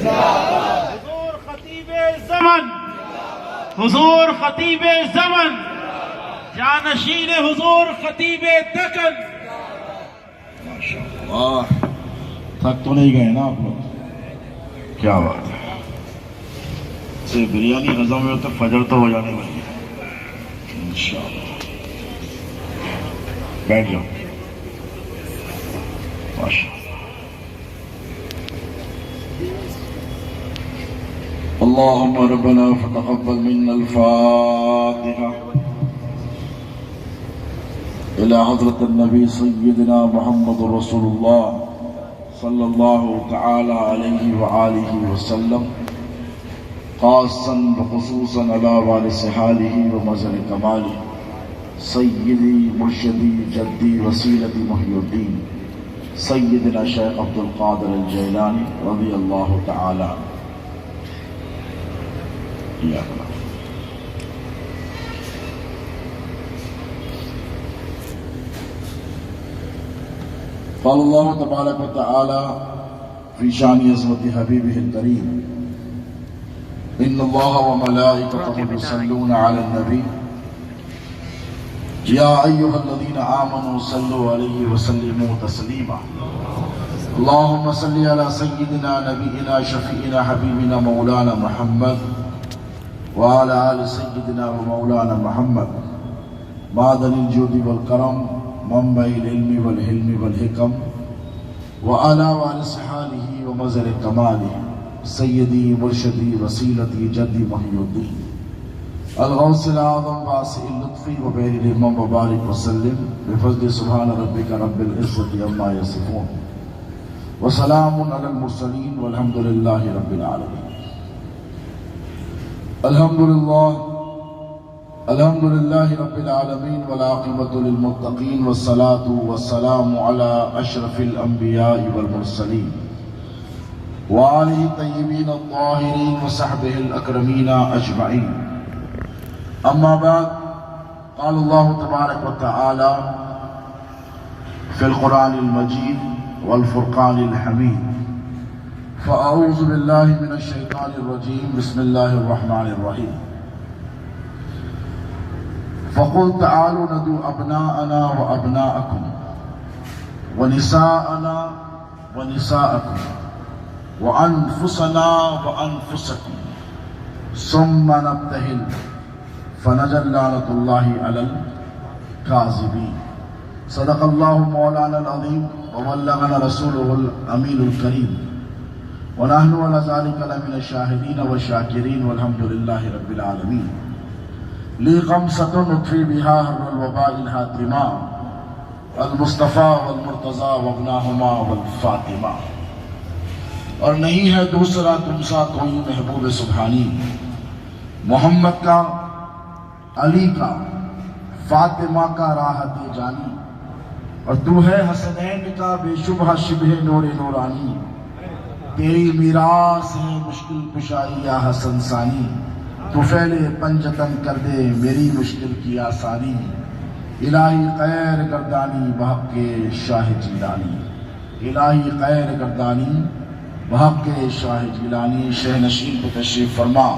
حضور خطیب زمن، حضور خطیب زمن، جانشین حضور خطیب دکن. ماشاءاللہ. تھک تو نہیں گئے نا آپ لوگ؟ کیا بات ہے. سے بریانی ہضم میں تو فجر تو ہو جانے والی ہے انشاءاللہ. بیٹھ جاؤ. ماشاءاللہ. اللهم ربنا فتقبل منا الفاتحة إلى حضرة النبي سيدنا محمد رسول الله صلى الله تعالى عليه وآله وسلم، خاصا وخصوصا على وارث حاله ومظهر كماله سيدي مرشدي جدي وسيلتي محي الدين سيدنا شيخ عبد القادر الجيلاني رضي الله تعالى عنه. قال الله تبارك وتعالى في شان عظمة حبيبه الكريم: إن الله وملائكته يصلون على النبي يا أيها الذين آمنوا صلوا عليه وسلموا تسليما. اللهم صل على سيدنا نبينا شفيعنا حبيبنا مولانا محمد وعلى آل سيدنا ومولانا محمد معدن الجود والكرم منبع العلم والحلم والحكم وعلى وارث حاله ومظهر كماله سيدي مرشدي وسيلتي جدي محي الدين الغوث الأعظم واسع اللطف وبين الإمام وبارك وسلم بفضل سبحان ربك رب العزة عما يصفون وسلام على المرسلين والحمد لله رب العالمين. الحمد لله رب العالمين والعاقبة للمتقين والصلاة والسلام على أشرف الأنبياء والمرسلين وآله الطيبين الطاهرين وصحبه الأكرمين أجمعين. أما بعد، قال الله تبارك وتعالى في القرآن المجيد والفرقان الحميد: فأعوذ بالله من الشيطان الرجيم بسم الله الرحمن الرحيم. فقل تعالوا ندعو أبناءنا وأبناءكم ونساءنا ونساءكم وأنفسنا وأنفسكم ثم نبتهل فنجعل لعنة الله على الكاذبين. صدق الله مولانا العظيم وبلغنا رسوله الأمين الكريم ونحن على ذلك لمن الشاهدين والشاكرين والحمد لله رب العالمين. لي خمسة نطفي بها هر الوباء الهاتمة المصطفى والمرتضى وابناهما والفاطمة. اور نہیں ہے دوسرا تم سا کوئی محبوب سبحانی، محمد کا، علی کا، فاطمہ کا راحت جانی، اور تو ہے حسنین کا بے شبہ شبہ نور نورانی. تیری میراث ہے مشکل کشائی یا حسن ثانی، تو فعل پنجتن کر دے میری مشکل کی آسانی. الہی خیر گردانی بحق کے شاہ جیلانی، الہی خیر گردانی بحق کے شاہ جیلانی. شہنشین کو تشریف فرما،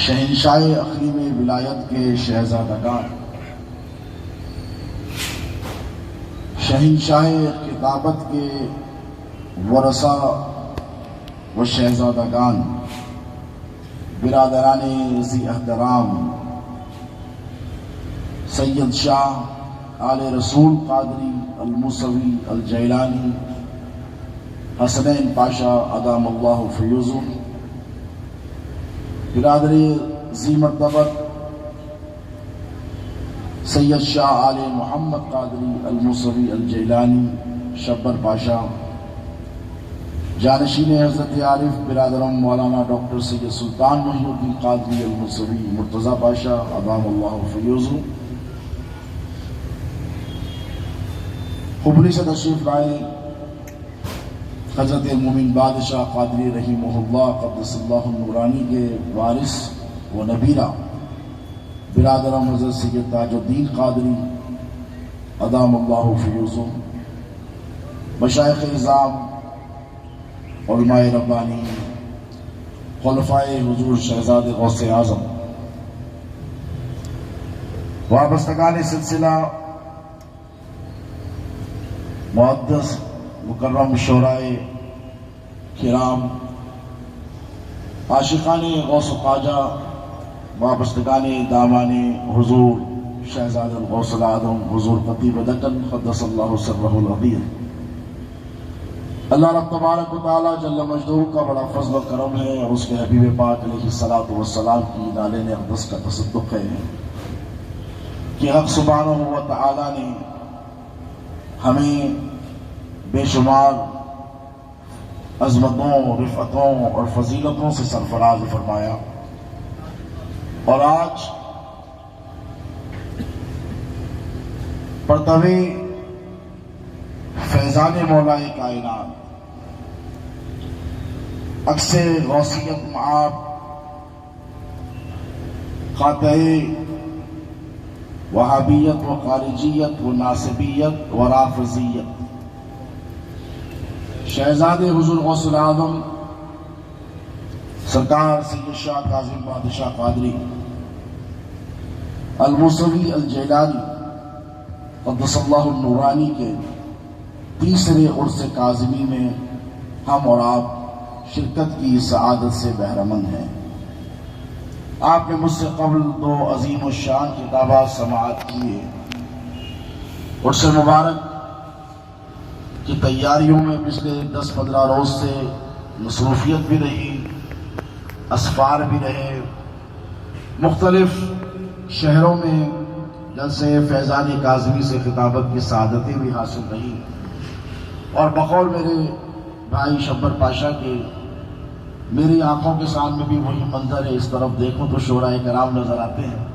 شہنشاہ اقلیم ولایت کے شہزادگان، شہنشاہ کتابت کے ورثہ و شہزادگان، برادران ذی احترام، سید شاہ آل رسول قادری الموسوی الجیلانی حسنین پاشا ادام اللہ فیوزہ، برادر ذی مرتبت سید شاہ آل محمد قادری الموسوی الجیلانی شبر پاشا، جانشین حضرت عارف برادرم مولانا ڈاکٹر سید سلطان محی الدین قادری الموسوی مرتضی پاشا ادام اللہ فیوزہ. خبری سے تشریف لائے حضرت مومن بادشاہ قادری رحمہ اللہ قدس اللہ النورانی کے وارث و نبیرہ برادرم حضرت سید تاج الدین قادری ادام اللہ فیوزہ، مشائخ اعظام علماء ربانی، خلفائے حضور شہزاد غوث اعظم، وابستگان سلسلہ، معزز مکرم شعرائے کرام، عاشقان غوث خواجہ، وابستگان دامان حضور شہزاد الغوث الاعظم حضور خطیب دکن قدس اللہ سرہ العظیم، اللہ رب تبارک و تعالی جل مجدہ کا بڑا فضل و کرم ہے اور اس کے حبیب پاک علیہ الصلوۃ والسلام کی نالین اقدس کا تصدق ہے کہ حق سبحانہ و تعالی نے ہمیں بے شمار عظمتوں، رفعتوں اور فضیلتوں سے سرفراز فرمایا، اور آج پرتوے فیضان مولا کائنات، عکس غوثیت معاب، قاطع وہابیت و خارجیت و ناصبیت و رافضیت، شہزاد حضور غوث الاعظم سرکار سید شاہ کاظم بادشاہ قادری الموسوی الجیلانی قدس اللہ النورانی کے تیسرے عرس کاظمی میں ہم اور آپ شرکت کی سعادت سے بہرمند ہیں۔ آپ نے مجھ سے قبل 2 عظیم الشان کتابات سماعت کیے، عرس مبارک کی تیاریوں میں پچھلے 10-15 روز سے مصروفیت بھی رہی، اسفار بھی رہے، مختلف شہروں میں جلسے فیضان کاظمی سے خطابت کی سعادتیں بھی حاصل رہی، اور بقول میرے بھائی شبر پاشا کے میری آنکھوں کے سامنے بھی وہی منظر ہے، اس طرف دیکھوں تو شعراء کرام نظر آتے ہیں،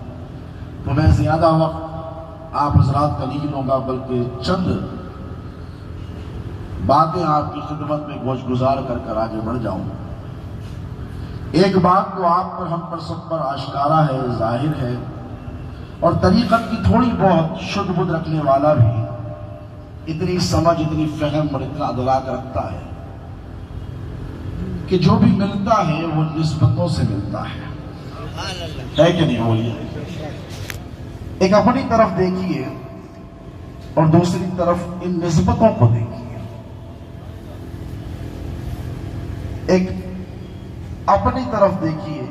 تو میں زیادہ وقت آپ حضرات کا نہیں لوں گا، بلکہ چند باتیں آپ کی خدمت میں گوش گزار کر آگے بڑھ جاؤں۔ ایک بات تو آپ پر، ہم پر، سب پر آشکارا ہے، ظاہر ہے، اور طریقت کی تھوڑی بہت شد بدھ رکھنے والا بھی اتنی سمجھ، اتنی فہم اور اتنا ادراک رکھتا ہے کہ جو بھی ملتا ہے وہ نسبتوں سے ملتا ہے کہ نہیں؟ بولیے، ایک اپنی طرف دیکھیے اور دوسری طرف ان نسبتوں کو دیکھیے۔ ایک اپنی طرف دیکھیے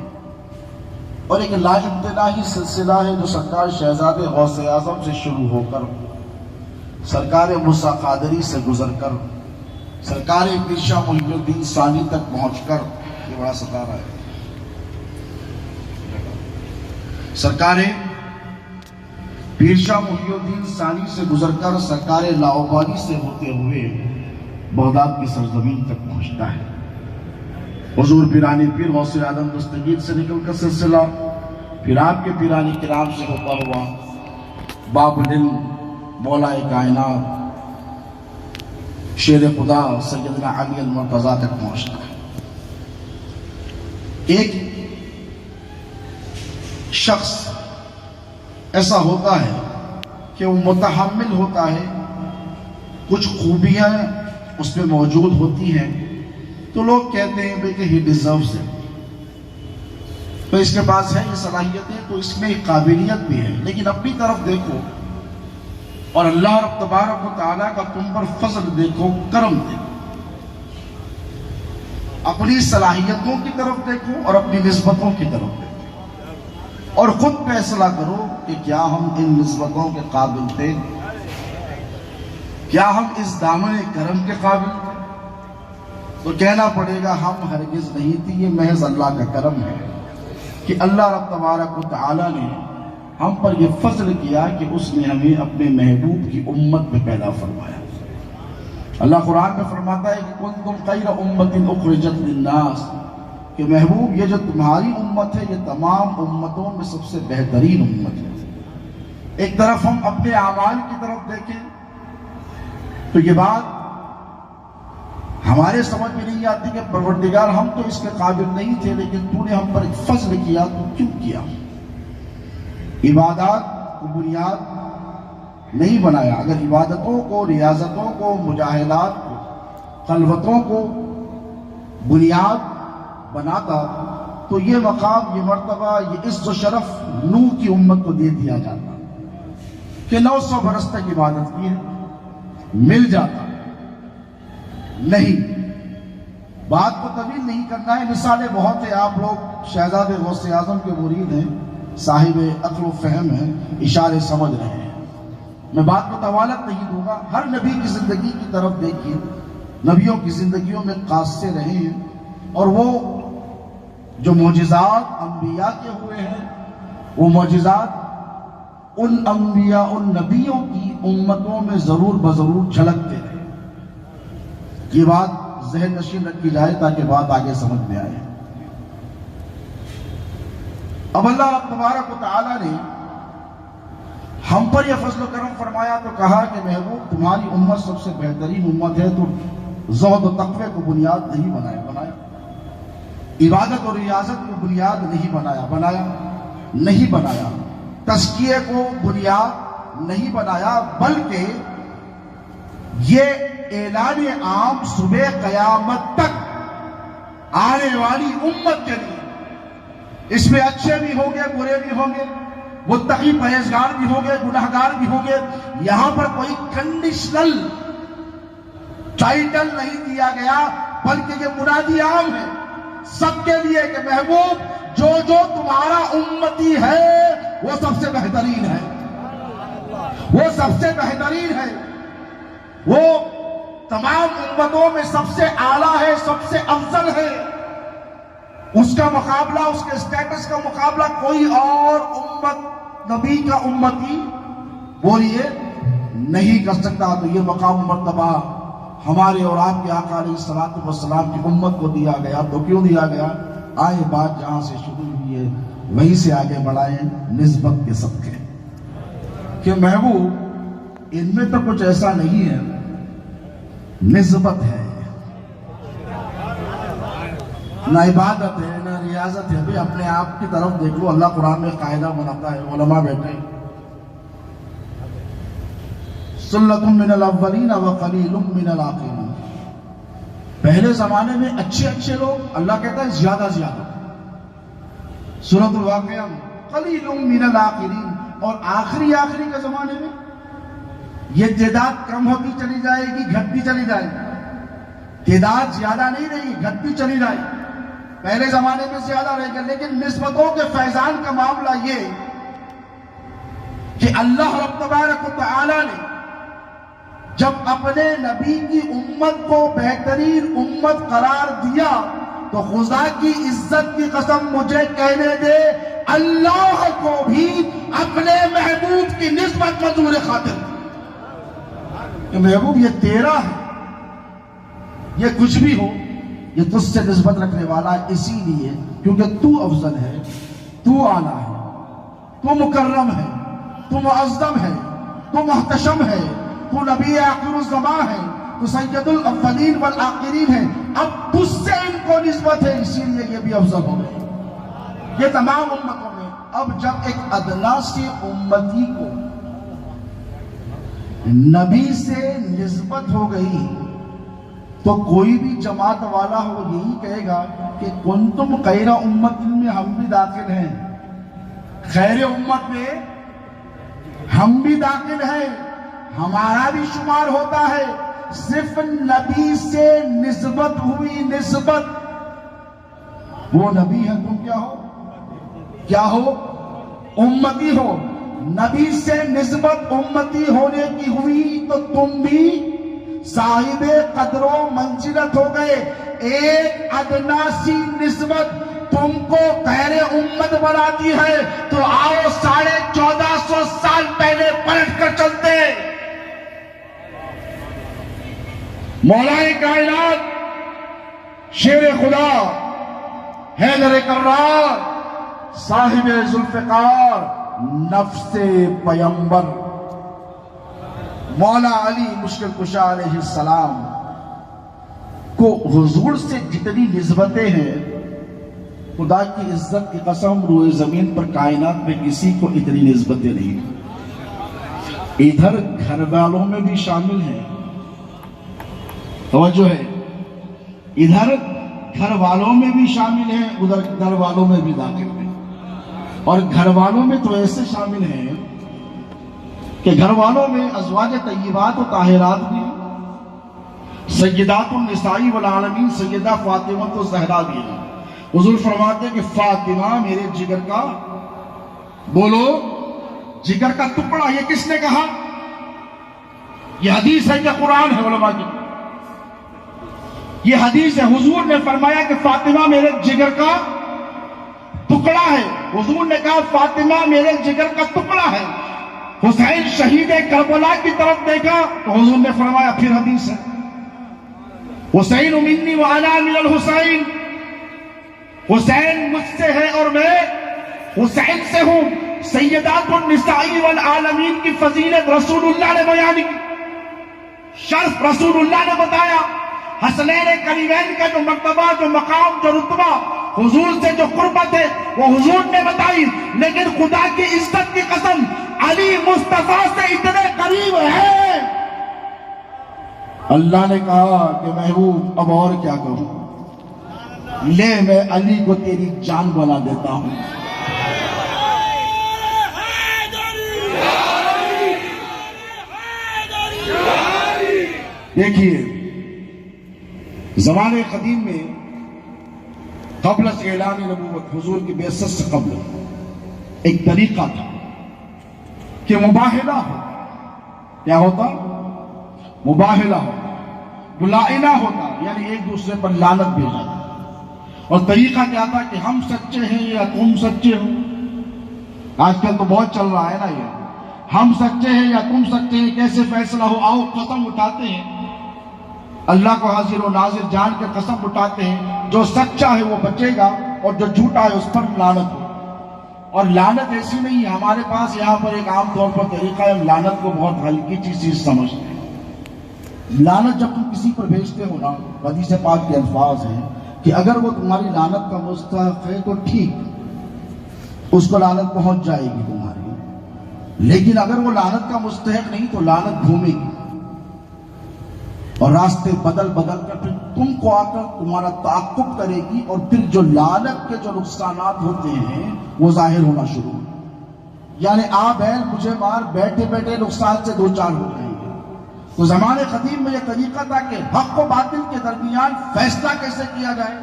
اور ایک لا ابتدائی سلسلہ ہے جو سرکار شہزاد غوث اعظم سے شروع ہو کر سرکار موسیٰ قادری سے گزر کر سرکار پیر شاہ محی الدین ثانی تک پہنچ کر، یہ بڑا ستارہ ہے، سرکار پیر شاہ محی الدین ثانی سے گزر کر سرکار لاہوری سے ہوتے ہوئے بغداد کی سرزمین تک پہنچتا ہے۔ حضور پیرانی پیر غوث اعظم دستگیر سے نکل کر سلسلہ پھر آپ کے پیرانی کرام سے ہوتا ہوا باب العلم مولا کائنات شیر خدا سیدنا علی المرتضیٰ تک پہنچتا ہے۔ ایک شخص ایسا ہوتا ہے کہ وہ متحمل ہوتا ہے، کچھ خوبیاں اس میں موجود ہوتی ہیں تو لوگ کہتے ہیں کہ ہی ڈیزروز ہے، تو اس کے پاس ہے یہ صلاحیتیں، تو اس میں قابلیت بھی ہے، لیکن اپنی طرف دیکھو اور اللہ رب تبارک و تعالیٰ کا تم پر فضل دیکھو، کرم دیکھو، اپنی صلاحیتوں کی طرف دیکھو اور اپنی نسبتوں کی طرف دیکھو، اور خود فیصلہ کرو کہ کیا ہم ان نسبتوں کے قابل تھے، کیا ہم اس دامن کرم کے قابل تھے؟ تو کہنا پڑے گا ہم ہرگز نہیں تھی، یہ محض اللہ کا کرم ہے کہ اللہ رب تبارک و تعالیٰ نے ہم پر یہ فضل کیا کہ اس نے ہمیں اپنے محبوب کی امت میں پیدا فرمایا۔ اللہ قرآن میں فرماتا ہے کہ کنتم خیر امت اخرجت للناس، کہ محبوب یہ جو تمہاری امت ہے یہ تمام امتوں میں سب سے بہترین امت ہے۔ ایک طرف ہم اپنے اعمال کی طرف دیکھیں تو یہ بات ہمارے سمجھ میں نہیں آتی کہ پروردگار ہم تو اس کے قابل نہیں تھے، لیکن تو نے ہم پر ایک فضل کیا، تو کیوں کیا؟ عبادات کو بنیاد نہیں بنایا، اگر عبادتوں کو، ریاضتوں کو، مجاہدات کو، خلوتوں کو بنیاد بناتا تو یہ مقام، یہ مرتبہ، یہ عزت و شرف نوح کی امت کو دے دیا جاتا کہ 900 برس تک عبادت کی ہے، مل جاتا۔ نہیں، بات کو طویل نہیں کرنا ہے، مثالیں بہت ہیں۔ آپ لوگ شہزاد غوث اعظم کے مرید ہیں، صاحب عقل و فہم ہیں، اشارے سمجھ رہے ہیں، میں بات کو طوالت نہیں دوں گا۔ ہر نبی کی زندگی کی طرف دیکھیے، نبیوں کی زندگیوں میں قاصے رہے ہیں، اور وہ جو معجزات انبیاء کے ہوئے ہیں، وہ معجزات ان انبیاء، ان نبیوں کی امتوں میں ضرور بضرور جھلکتے رہے۔ یہ بات ذہن نشین رکھی جائے تاکہ بات آگے سمجھ میں آئے۔ اب اللہ تبارک و تعالیٰ نے ہم پر یہ فضل و کرم فرمایا تو کہا کہ محبوب تمہاری امت سب سے بہترین امت ہے، تو زہد و تقوی کو بنیاد نہیں بنایا، عبادت اور ریاضت کو بنیاد نہیں بنایا، تزکیے کو بنیاد نہیں بنایا، بلکہ یہ اعلان عام صبح قیامت تک آنے والی امت کے لیے، اس میں اچھے بھی ہوں گے، برے بھی ہوں گے، متقی پرہیزگار بھی ہوں گے، گناہگار بھی ہوں گے۔ یہاں پر کوئی کنڈیشنل ٹائٹل نہیں دیا گیا، بلکہ یہ منادی عام ہے سب کے لیے کہ محبوب جو تمہارا امتی ہے وہ سب سے بہترین ہے، وہ سب سے بہترین ہے، وہ تمام امتوں میں سب سے اعلیٰ ہے، سب سے افضل ہے۔ اس کا مقابلہ، اس کے اسٹیٹس کا مقابلہ کوئی اور امت، نبی کا امتی بولیے نہیں کر سکتا۔ تو یہ مقام مرتبہ ہمارے اور آپ کے آقا علیہ الصلوۃ والسلام کی امت کو دیا گیا۔ تو کیوں دیا گیا؟ آئے بات جہاں سے شروع ہوئی ہے وہیں سے آگے بڑھائیں، نسبت کے صدقے، کہ محبوب ان میں تو کچھ ایسا نہیں ہے، نسبت ہے، نہ عبادت ہے، نہ ریاضت ہے۔ بھی اپنے آپ کی طرف دیکھ لو، اللہ قرآن میں قاعدہ بناتا ہے، علماء بیٹھے، سلۃ من الاولین وقلیل من الآخرین۔ پہلے زمانے میں اچھے لوگ، اللہ کہتا ہے زیادہ سورۃ الواقعہ میں قلیل من الآخرین، اور آخری کے زمانے میں یہ تعداد کم ہوتی چلی جائے گی، گھٹتی چلی جائے گی، تعداد زیادہ نہیں رہی، گھٹتی چلی جائے گی۔ پہلے زمانے میں زیادہ رہے گا، لیکن نسبتوں کے فیضان کا معاملہ یہ کہ اللہ رب تبارک و تعالی نے جب اپنے نبی کی امت کو بہترین امت قرار دیا تو خدا کی عزت کی قسم مجھے کہنے دے، اللہ کو بھی اپنے محبوب کی نسبت منظور خاطر کہ محبوب یہ تیرا ہے، یہ کچھ بھی ہو یہ تجھ سے نسبت رکھنے والا ہے، اسی لیے کیونکہ تو افضل ہے، تو اعلیٰ ہے، تو مکرم ہے، تو معظم ہے، تو محتشم ہے، تو نبی آخر الزمان ہے، تو سید الاولین والآخرین ہے۔ اب تجھ سے ان کو نسبت ہے، اسی لیے یہ بھی افضل ہو گئے، یہ تمام امتوں میں۔ اب جب ایک ادنا سی امتی کو نبی سے نسبت ہو گئی تو کوئی بھی جماعت والا ہو یہی کہے گا کہ کنتم خیر امت میں ہم بھی داخل ہیں، خیر امت میں ہم بھی داخل ہیں، ہمارا بھی شمار ہوتا ہے۔ صرف نبی سے نسبت ہوئی، نسبت، وہ نبی ہے، تم کیا ہو؟ امتی ہو۔ نبی سے نسبت امتی ہونے کی ہوئی تو تم بھی صاحب قدر و منزلت ہو گئے۔ ایک ادنا سی نسبت تم کو خیر امت بناتی ہے، تو آؤ 1450 سال پہلے پلٹ کر چلتے۔ مولا کائنات، شیر خدا، حیدر کرار، صاحب ذوالفقار، نفس پیمبر، مولا علی مشکل کشا علیہ السلام کو حضور سے جتنی نسبتیں ہیں، خدا کی عزت کی قسم روئے زمین پر کائنات میں کسی کو اتنی نسبتیں نہیں۔ ادھر گھر والوں میں بھی شامل ہیں، توجہ ہے، ادھر گھر والوں میں بھی شامل ہیں، ادھر گھر والوں میں بھی داخل ہیں، اور گھر والوں میں تو ایسے شامل ہیں کہ گھر والوں میں ازواج طیبات و طاہرات بھی ہیں، سیدات النساء والعالمین سیدہ فاطمہ تو زہرا بھی ہیں۔ حضور فرماتے ہیں کہ فاطمہ میرے جگر کا، بولو جگر کا ٹکڑا، یہ کس نے کہا؟ یہ حدیث ہے کہ قرآن ہے علماء کی؟ یہ حدیث ہے، حضور نے فرمایا کہ فاطمہ میرے جگر کا ٹکڑا ہے۔ حضور نے کہا فاطمہ میرے جگر کا ٹکڑا ہے۔ حسین شہید کربلا کی طرف دیکھا تو حضور نے فرمایا، پھر حدیث ہے، حسین منی وانا من الحسین، حسین مجھ سے ہے اور میں حسین سے ہوں۔ سیدات النساء والعالمین کی فضیلت رسول اللہ نے بیان کی، شرف رسول اللہ نے بتایا، حسنین کریمین کا جو مرتبہ، جو مقام، جو رتبہ، حضور سے جو قربت ہے وہ حضور نے بتائی۔ لیکن خدا کی عزت کی قسم علی مصطفیٰ سے اتنے قریب ہے، اللہ نے کہا کہ محبوب اب اور کیا کہوں، لے میں علی کو تیری جان بنا دیتا ہوں۔ دیکھیے زمانے قدیم میں قبل از اعلان نبوت، حضور کی بعثت سے قبل ایک طریقہ تھا کہ مباہلہ ہو، کیا ہوتا؟ مباہلہ ہوتا، ملائنہ ہوتا، یعنی ایک دوسرے پر لعنت بھیجا جاتا۔ اور طریقہ کیا تھا کہ ہم سچے ہیں یا تم سچے ہو۔ آج کل تو بہت چل رہا ہے نا یہ، ہم سچے ہیں یا تم سچے ہیں، کیسے فیصلہ ہو، آؤ قسم اٹھاتے ہیں، اللہ کو حاضر و ناظر جان کے قسم اٹھاتے ہیں، جو سچا ہے وہ بچے گا اور جو جھوٹا ہے اس پر لعنت ہو۔ اور لعنت ایسی نہیں ہے، ہمارے پاس یہاں پر ایک عام طور پر طریقہ ہے، ہم لعنت کو بہت ہلکی چیز سمجھتے ہیں۔ لعنت جب تم کسی پر بھیجتے ہو نا، حدیث پاک کے الفاظ ہیں کہ اگر وہ تمہاری لعنت کا مستحق ہے تو ٹھیک، اس کو لعنت پہنچ جائے گی تمہاری، لیکن اگر وہ لعنت کا مستحق نہیں تو لعنت گھومے گی اور راستے بدل بدل کر پھر تم کو آ کر تمہارا تعاقب کرے گی، اور پھر جو لعنت کے جو نقصانات ہوتے ہیں وہ ظاہر ہونا شروع ہو، یعنی آ بیل مجھے مار، بیٹھے بیٹھے نقصان سے دو چار ہو جائیں گے۔ تو زمانے قدیم میں یہ طریقہ تھا کہ حق و باطل کے درمیان فیصلہ کیسے کیا جائے،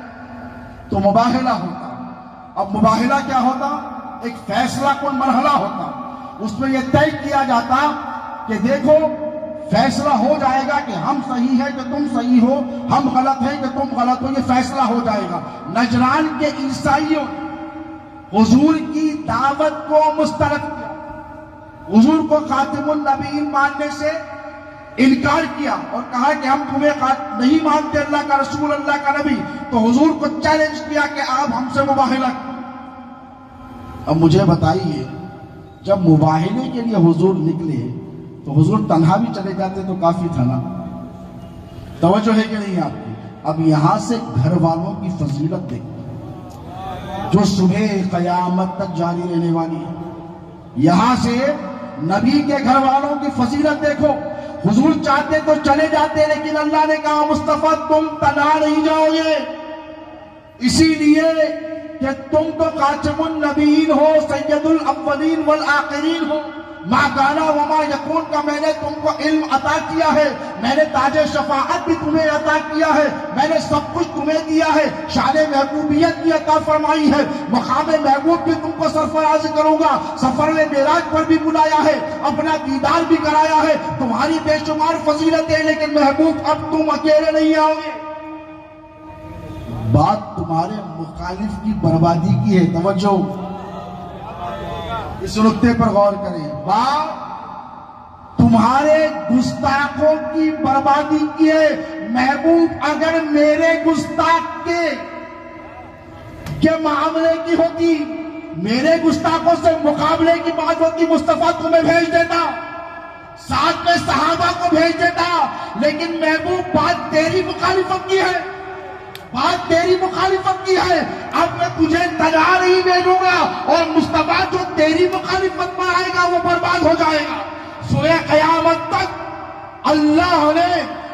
تو مباہلہ ہوتا۔ اب مباہلہ کیا ہوتا؟ ایک فیصلہ کن مرحلہ ہوتا، اس میں یہ طے کیا جاتا کہ دیکھو فیصلہ ہو جائے گا کہ ہم صحیح ہیں کہ تم صحیح ہو، ہم غلط ہیں کہ تم غلط ہو، یہ فیصلہ ہو جائے گا۔ نجران کے عیسائیوں حضور کی دعوت کو مسترد کیا، حضور کو خاتم النبیین ماننے سے انکار کیا اور کہا کہ ہم تمہیں نہیں مانتے اللہ کا رسول، اللہ کا نبی، تو حضور کو چیلنج کیا کہ آپ ہم سے مباہلہ کریں۔ اب مجھے بتائیے، جب مباہلے کے لیے حضور نکلے تو حضور تنہا بھی چلے جاتے تو کافی تھا نا، توجہ ہے کہ نہیں آپ کی؟ اب یہاں سے گھر والوں کی فضیلت دیکھو جو صبح قیامت تک جاری رہنے والی ہے، یہاں سے نبی کے گھر والوں کی فضیلت دیکھو۔ حضور چاہتے تو چلے جاتے، لیکن اللہ نے کہا مصطفیٰ تم تنہا نہیں جاؤ گے، اسی لیے کہ تم تو خاتم النبیین ہو، سید الاولین والآخرین ہو، ما کانا وما یکون کا میں نے تم کو علم عطا کیا ہے، میں نے تاج شفاعت بھی تمہیں عطا کیا ہے، میں نے سب کچھ تمہیں دیا ہے، شان محبوبیت بھی عطا فرمائی ہے، مقام محبوب بھی تم کو سرفراز کروں گا، سفر معراج پر بھی بلایا ہے، اپنا دیدار بھی کرایا ہے، تمہاری بے شمار فضیلتیں، لیکن محبوب اب تم اکیلے نہیں آؤ گے۔ بات تمہارے مخالف کی بربادی کی ہے، توجہ اس نقطے پر غور کریں، بات تمہارے گستاخوں کی بربادی کی ہے۔ محبوب اگر میرے گستاخ کے معاملے کی ہوتی، میرے گستاخوں سے مقابلے کی بات ہوتی، مصطفیٰ تمہیں بھیج دیتا، ساتھ میں صحابہ کو بھیج دیتا، لیکن محبوب بات تیری مخالفت کی ہے، بات تیری مخالفت کی ہے، اب میں تجھے تنہا نہیں بھیجوں گا، اور مصطفیٰ جو تیری مخالفت میں آئے گا وہ برباد ہو جائے گا۔ سورہ قیامت تک اللہ نے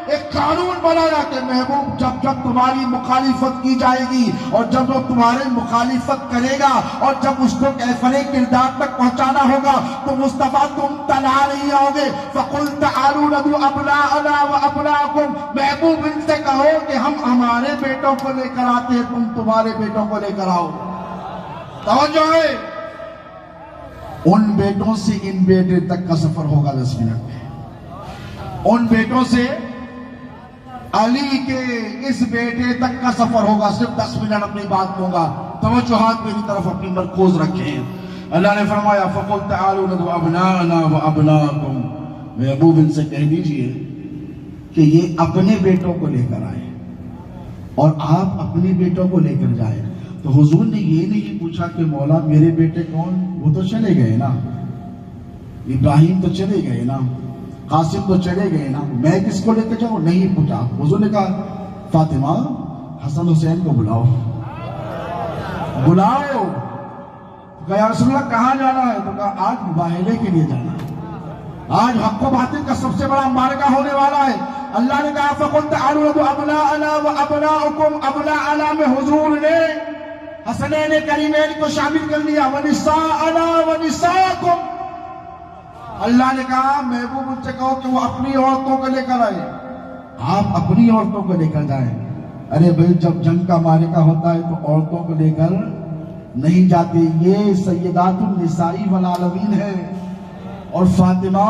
ایک قانون بنایا کہ محبوب جب جب تمہاری مخالفت کی جائے گی اور جب وہ تمہارے مخالفت کرے گا اور جب اس کو کیفر کردار تک پہنچانا ہوگا تو مصطفیٰ تم تنہا نہیں آؤ گے. فَقُلْ تَعَالُوا نَدْعُ أَبْنَاءَنَا وَأَبْنَاءَكُمْ. محبوب ان سے کہو کہ ہم ہمارے بیٹوں کو لے کر آتے ہیں, تم تمہارے بیٹوں کو لے کر آؤ. توجہ ہے, ان بیٹوں سے ان بیٹے تک کا سفر ہوگا 10 منٹ میں. ان بیٹوں سے علی کے اس بیٹے تک کا سفر ہوگا صرف 10 منٹ. اپنی بات کہوں گا, توجہات میری طرف اپنی مرکوز رکھیں. اللہ نے فرمایا فَقُلْ تَعَالُوا نَدْعُ أَبْنَاءَنَا وَأَبْنَاءَكُمْ. محبوب ان سے کہہ دیجئے کہ یہ اپنے بیٹوں کو لے کر آئے اور آپ اپنے بیٹوں کو لے کر جائیں. تو حضور نے یہ نہیں پوچھا کہ مولا میرے بیٹے کون, وہ تو چلے گئے نا, ابراہیم تو چلے گئے نا, قاسم تو چلے گئے نا, میں کس کو لے کے جاؤں. نہیں پوچھا. حضور نے کہا فاطمہ حسن حسین کو بلاؤ بلاؤ. کہا یا رسول اللہ کہاں جانا ہے؟ تو کہا آج مباہلے کے لیے جانا ہے, آج حق و باطل کا سب سے بڑا معرکہ ہونے والا ہے. اللہ نے کہا فَقُلْ تَعَالُوا نَدْعُ أَبْنَاءَنَا وَأَبْنَاءَكُمْ. ابناء میں حضور نے حسنین کریمین کو شامل کر لیا. وَنِسَاءَنَا وَنِسَاءَكُمْ. اللہ نے کہا محبوب ان سے کہو کہ وہ اپنی عورتوں کو لے کر آئے, آپ اپنی عورتوں کو لے کر جائیں. ارے بھائی جب جنگ کا معرکہ ہوتا ہے تو عورتوں کو لے کر نہیں جاتے. یہ سیدات النساء والعالمین ہے. اور فاطمہ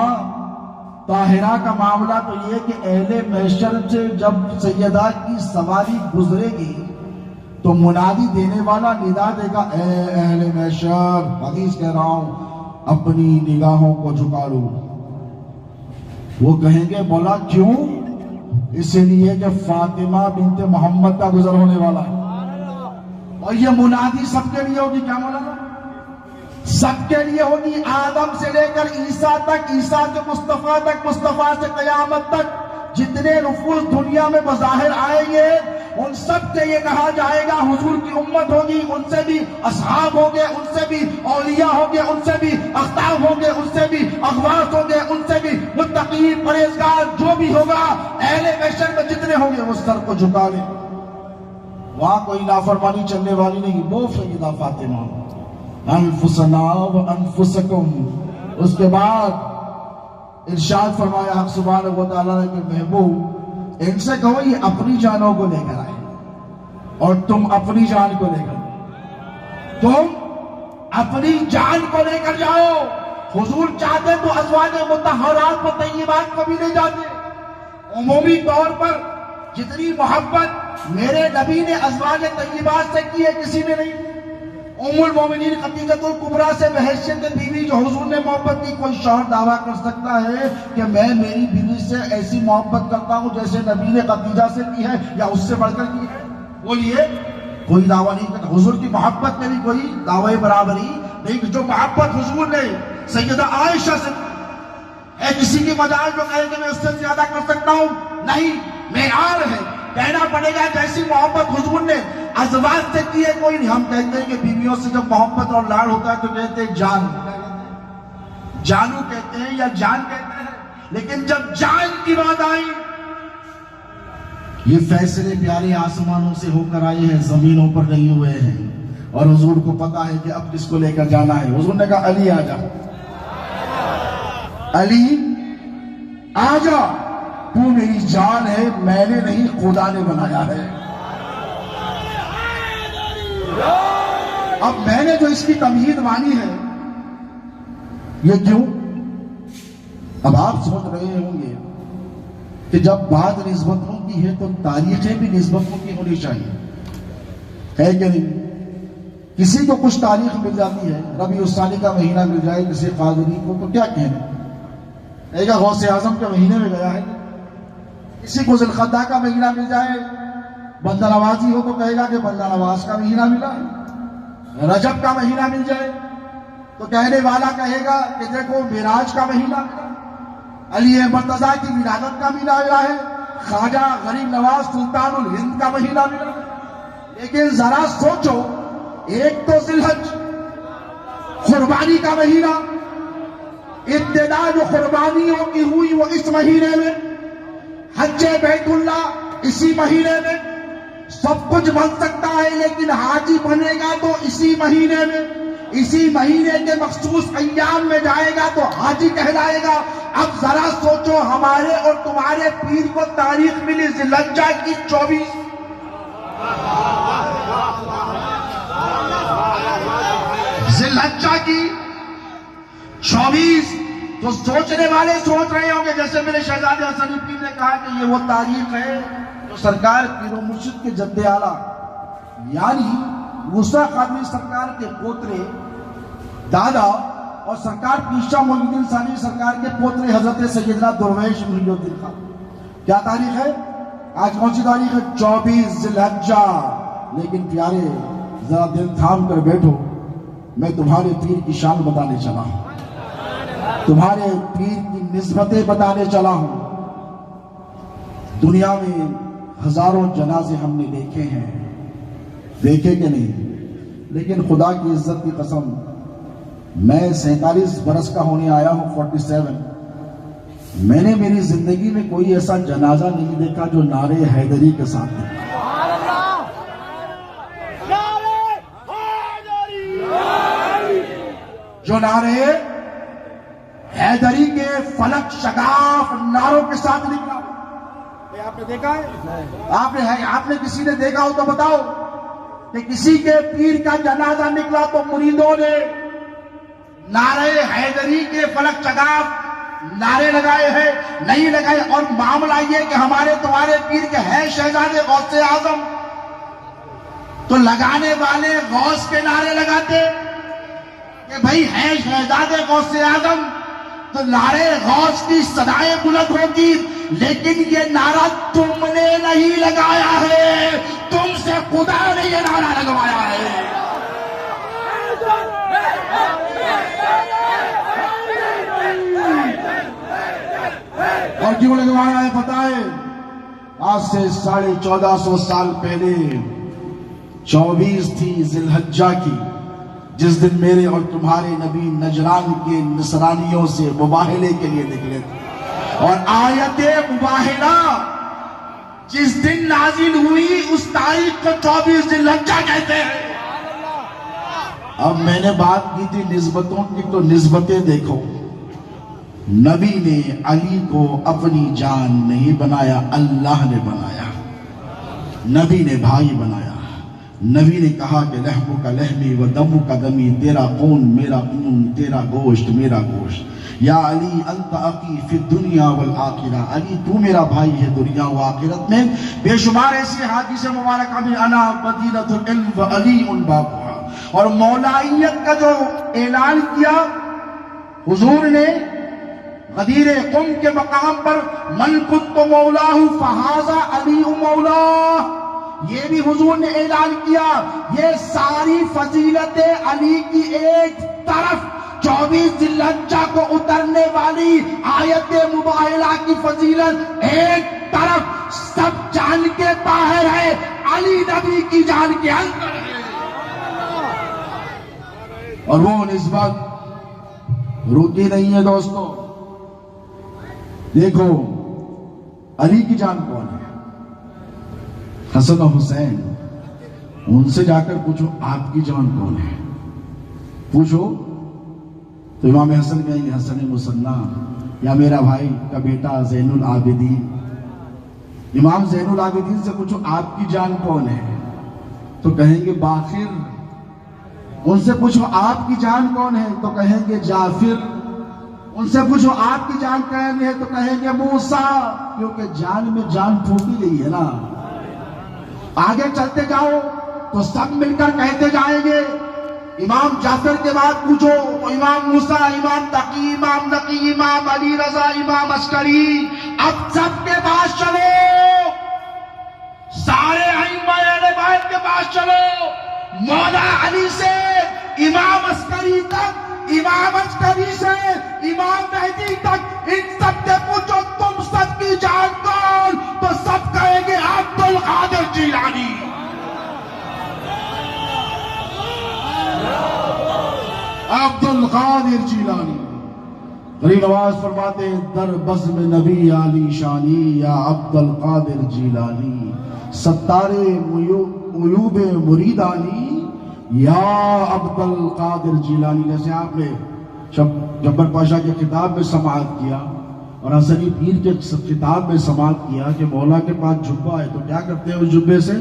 طاہرہ کا معاملہ تو یہ کہ اہل محشر سے جب سیدہ کی سواری گزرے گی تو منادی دینے والا ندا دے گا اے اہل محشر, حدیث کہہ رہا ہوں, اپنی نگاہوں کو جھکا لو. وہ کہیں گے مولا کیوں؟ اس لیے کہ فاطمہ بنت محمد کا گزر ہونے والا ہے. اور یہ منادی سب کے لیے ہوگی. کیا مولانا؟ سب کے لیے ہوگی. آدم سے لے کر عیسیٰ تک, عیسیٰ سے مصطفیٰ تک, مصطفیٰ سے قیامت تک جتنے نفوس دنیا میں بظاہر آئیں گے ان سب سے یہ کہا جائے گا حضور کی امت ہوگی. ان سے بھی اصحاب ہوں گے, ان سے بھی اولیاء ہوں گے, ان سے بھی اختاب ہوں گے, ان سے بھی اغواث ہوں گے, ان سے بھی متقین پرہیزگار, جو بھی ہوگا اہل محشر میں جتنے ہوں گے وہ سر کو جھکا لیں. وہاں کوئی نافرمانی چلنے والی نہیں. وہ سیدہ فاطمہ انفسنا و انفسکم. اس کے بعد ارشاد فرمایا حق سبحانہ و تعالیٰ نے کہ محبوب ان سے کہو یہ اپنی جانوں کو لے کر آئے اور تم اپنی جان کو لے کر, تم اپنی جان کو لے کر جاؤ. حضور چاہتے تو ازواج مطہرات و طیبات کو بھی لے جاتے. عمومی طور پر جتنی محبت میرے نبی نے ازواج طیبات سے کی ہے کسی نے نہیں. ام المومنین خدیجہ الکبریٰ سے بحیثیت بیوی جو حضور نے محبت کی, کوئی شوہر دعویٰ کر سکتا ہے کہ میں میری بیوی سے ایسی محبت کرتا ہوں جیسے نبی نے خدیجہ سے کی ہے یا اس سے بڑھ کر کی ہے؟ بولیے. کوئی دعویٰ نہیں کرتا. حضور کی محبت میں بھی کوئی دعوی برابری نہیں. جو محبت حضور نے سیدہ عائشہ سے ہے, کسی کی مجال جو کہے کہ میں اس سے زیادہ کر سکتا ہوں, نہیں. معیار ہے, کہنا پڑے گا جیسی محبت حضور نے ازواج سے کی ہے کوئی نہیں. ہم کہتے ہیں کہ بیویوں سے جب محبت اور لاڑ ہوتا ہے تو کہتے ہیں جان, جانو کہتے ہیں یا جان کہتے ہیں. لیکن جب جان کی بات آئی, یہ فیصلے پیارے آسمانوں سے ہو کر آئے ہیں, زمینوں پر نہیں ہوئے ہیں. اور حضور کو پتا ہے کہ اب کس کو لے کر جانا ہے. حضور نے کہا علی آ جا, علی آ جا, تو میری جان ہے, میں نے نہیں خدا نے بنایا ہے. اب میں نے جو اس کی تمہید مانی ہے یہ کیوں؟ اب آپ سوچ رہے ہوں گے کہ جب بات نسبتوں کی ہے تو تاریخیں بھی نسبتوں کی ہونی چاہیے, ہے کہ نہیں؟ کسی کو کچھ تاریخ مل جاتی ہے, ربیع الثانی کا مہینہ مل جائے کسی قادری کو تو کیا کہنا, کہے گا غوث اعظم کے مہینے میں گیا ہے. کسی کو ذی القعدہ کا مہینہ مل جائے, بندہ نوازی ہو تو کہے گا کہ بندہ نواز کا مہینہ ملا. رجب کا مہینہ مل جائے تو کہنے والا کہے گا کہ دیکھو معراج کا مہینہ ملا, علی مرتضیٰ کی ولادت کا مہینہ ملا ہے, خواجہ غریب نواز سلطان الہند کا مہینہ ملا. لیکن ذرا سوچو, ایک تو ذی الحج قربانی کا مہینہ, ابتدا جو قربانیوں کی ہوئی وہ اس مہینے میں, حج بیت اللہ اسی مہینے میں، سب کچھ بن سکتا ہے لیکن حاجی بنے گا تو اسی مہینے میں، اسی مہینے کے مخصوص ایام میں جائے گا تو حاجی کہلائے گا۔ اب ذرا سوچو، ہمارے اور تمہارے پیر کو تاریخ ملی ذی الحجہ کی 24، ذی الحجہ کی 24، تو سوچنے والے سوچ رہے ہوں گے جیسے میرے شہزادے حسن پیر نے کہا کہ یہ وہ تاریخ ہے تو سرکار پیر و مرشد کے جد اعلیٰ یعنی موسیٰ قادری سرکار کے پوترے دادا اور سرکار پیر شاہ معین الدین ثانی سرکار کے پوترے حضرت سیدنا درویش محی الدین خان، کیا تاریخ ہے؟ آج کون سی تاریخ ہے؟ 24 ذی الحجہ۔ لیکن پیارے ذرا دل تھام کر بیٹھو، میں تمہارے پیر کی شان بتانے چلا ہوں، تمہارے پیر کی نسبتیں بتانے چلا ہوں۔ دنیا میں ہزاروں جنازے ہم نے دیکھے ہیں، دیکھے کہ نہیں؟ لیکن خدا کی عزت کی قسم، میں 47 برس کا ہونے آیا ہوں، 47، میں نے میری زندگی میں کوئی ایسا جنازہ نہیں دیکھا جو نعرے حیدری کے ساتھ دیکھا۔ جو نعرے حیدری کے فلک شگاف نعروں کے ساتھ نکلا، آپ نے دیکھا ہے؟ آپ نے کسی نے دیکھا ہو تو بتاؤ کہ کسی کے پیر کا جنازہ نکلا تو مریدوں نے نعرے حیدری کے فلک شگاف نعرے لگائے ہیں؟ نہیں لگائے۔ اور معاملہ یہ کہ ہمارے تمہارے پیر کے ہیں شہزادے غوث اعظم، تو لگانے والے غوث کے نعرے لگاتے کہ بھائی ہے شہزادے غوث اعظم تو نعرے غوث کی صدائیں بلند ہوگی، لیکن یہ نعرہ تم نے نہیں لگایا ہے، تم سے خدا نے یہ نعرہ لگوایا ہے۔ اور کیوں لگوایا ہے پتہ ہے؟ آج سے 1450 سال پہلے 24 تھی ذی الحجہ کی، جس دن میرے اور تمہارے نبی نجران کے نصرانیوں سے مباہلے کے لیے نکلے تھے، اور آیت مباہلہ جس دن نازل ہوئی اس تاریخ کو 24 ذی الحجہ کہتے ہیں۔ اب میں نے بات کی تھی نسبتوں کی، تو نسبتیں دیکھو، نبی نے علی کو اپنی جان نہیں بنایا، اللہ نے بنایا۔ نبی نے بھائی بنایا، نبی نے کہا کہ لحم کا لحمی و دم کا دمی، تیرا خون میرا خون، تیرا گوشت میرا گوشت۔ یا علی انت اخی فی الدنیا والآخرہ، علی تو میرا بھائی ہے دنیا و آخرت میں۔ بے شمار ایسی حدیث مبارکہ میں انا مدینۃ العلم و علی بابها، اور مولائیت کا جو اعلان کیا حضور نے غدیر قم کے مقام پر، من کنت مولاہ فہذا علی مولاہ، یہ بھی حضور نے اعلان کیا۔ یہ ساری فضیلت علی کی ایک طرف، 24 ذی الحجہ کو اترنے والی آیت مباہلہ کی فضیلت ایک طرف، سب جان کے باہر ہے، علی نبی کی جان کے اندر ہے۔ اور وہ نسبت رکی نہیں ہے دوستو۔ دیکھو علی کی جان کون ہے؟ حسن و حسین، ان سے جا کر پوچھو آپ کی جان کون ہے، پوچھو تو امام حسن کہیں گے حسن مسنہ، یا میرا بھائی کا بیٹا زین العابدین۔ امام زین العابدین سے پوچھو آپ کی جان کون ہے، تو کہیں گے باقر۔ ان سے پوچھو آپ کی جان کون ہے، تو کہیں گے جعفر۔ ان سے پوچھو آپ کی جان کون ہے، تو کہیں گے موسیٰ، کیونکہ جان میں جان پھوٹی گئی ہے نا۔ آگے چلتے جاؤ تو سب مل کر کہتے جائیں گے، امام جعفر کے بعد پوچھو تو امام موسیٰ، امام تقی، امام نقی، امام علی رضا، امام عسکری۔ اب سب کے پاس چلو، سارے ائمہ اہل بیت کے پاس چلو، مولا علی سے امام عسکری تک، امام عسکری سے امام مہدی تک، ان سب سے پوچھو تم سب کی جان کون، تو سب کہیں گے عبد القادر جیلانی۔ عبد القادر جیلانی۔ غریب نواز فرماتے ہیں در بزم نبی علی شانی یا عبد القادر جیلانی ستار عیوب مریدانی یا عبد القادر جیلانی. جیسے آپ نے جبر پاشا کے خطاب میں سماعت کیا اور حسنی پیر کے خطاب میں سماعت کیا کہ مولا کے پاس جبہ ہے تو کیا کرتے ہیں اس جبے سے؟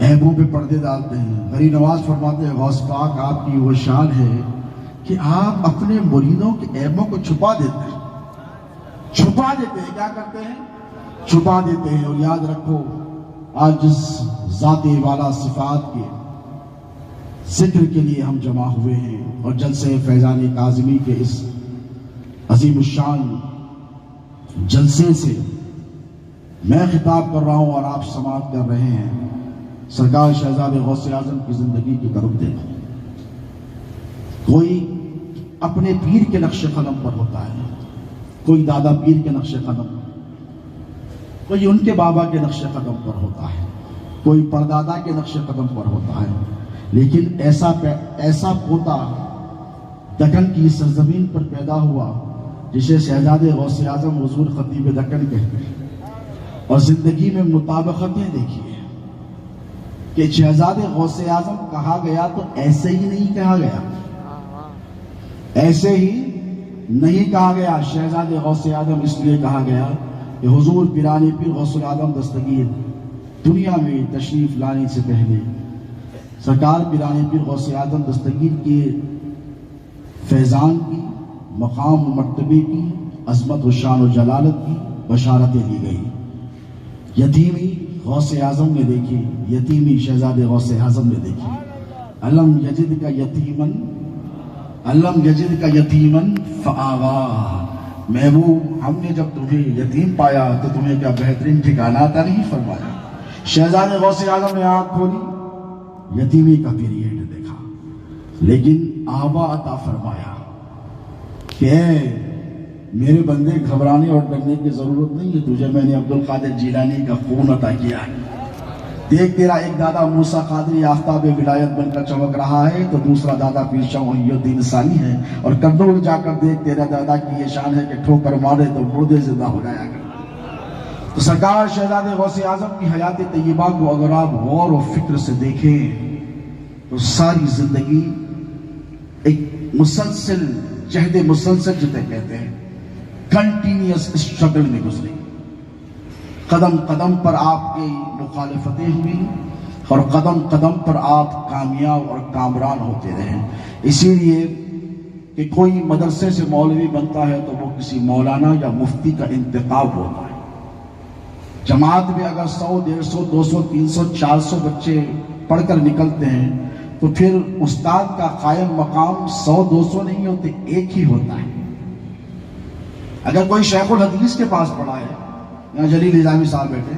عیبوں پہ پردے ڈالتے ہیں. غریب نواز فرماتے ہیں غوث پاک آپ کی وہ شان ہے کہ آپ اپنے مریدوں کے عیبوں کو چھپا دیتے ہیں. چھپا دیتے ہیں. کیا کرتے ہیں؟ چھپا دیتے ہیں. اور یاد رکھو آج جس ذات والا صفات کے ذکر کے لیے ہم جمع ہوئے ہیں اور جلسے فیضان کاظمی کے اس عظیم الشان جلسے سے میں خطاب کر رہا ہوں اور آپ سماعت کر رہے ہیں، سرکار شہزاد غوث اعظم کی زندگی کی طرف دیکھو. کوئی اپنے پیر کے نقش قدم پر ہوتا ہے، کوئی دادا پیر کے نقش قدم، کوئی ان کے بابا کے نقش قدم پر ہوتا ہے، کوئی پردادا کے نقش قدم پر ہوتا ہے. لیکن ایسا پوتا دکن کی سرزمین پر پیدا ہوا جسے شہزاد غوث اعظم حضور خطیب دکن کہتے ہیں، اور زندگی میں مطابقتیں دیکھیے کہ شہزاد غوث اعظم کہا گیا تو ایسے ہی نہیں کہا گیا، ایسے ہی نہیں کہا گیا. شہزاد غوث اعظم اس لیے کہا گیا کہ حضور پیرانی پیر غوث اعظم دستگیر دنیا میں تشریف لانے سے پہلے سرکار پیرانی پیر غوث اعظم دستگیر کے فیضان کی، مقام و مرتبے کی، عظمت و شان و جلالت کی بشارتیں دی گئی. یتیمی غوث اعظم نے دیکھی، یتیمی شہزاد غوث اعظم نے دیکھی. علم یجد کا یتیمن، علم یجد کا یتیمن فآوا. محبوب ہم نے جب تمہیں یتیم پایا تو تمہیں کیا بہترین ٹھکانہ عطا نہیں فرمایا؟ شہزاد غوث اعظم نے آنکھ کھولی، یتیمی کا پیریڈ دیکھا، لیکن آبا عطا فرمایا کہ میرے بندے گھبرانے اور ڈرنے کی ضرورت نہیں ہے، تجھے میں نے عبد القادر جیلانی کا خون عطا کیا ہے. دیکھ تیرا ایک دادا موسیٰ قادری آفتاب ولایت بن کر چمک رہا ہے تو دوسرا دادا پیر شاہ محی الدین ثانی ہے، اور کرنول جا کر دیکھ تیرا دادا کی یہ شان ہے کہ ٹھوکر مارے تو مردے زندہ ہو جایا کر. تو سرکار شہزاد غوث اعظم کی حیات طیبہ کو اگر آپ غور و فکر سے دیکھیں تو ساری زندگی ایک مسلسل جہد مسلسل جسے کہتے ہیں کنٹینیوس اسٹرگل میں گزری. قدم قدم پر آپ کی مخالفتیں ہوئی اور قدم قدم پر آپ کامیاب اور کامران ہوتے رہے. اسی لیے کہ کوئی مدرسے سے مولوی بنتا ہے تو وہ کسی مولانا یا مفتی کا انتخاب ہوتا ہے. جماعت میں اگر 100 150 200 300 400 بچے پڑھ کر نکلتے ہیں تو پھر استاد کا قائم مقام 100 200 نہیں ہوتے، ایک ہی ہوتا ہے. اگر کوئی شیخ الحدیث کے پاس پڑھا ہے، یہاں جلیل نظامی صاحب بیٹھے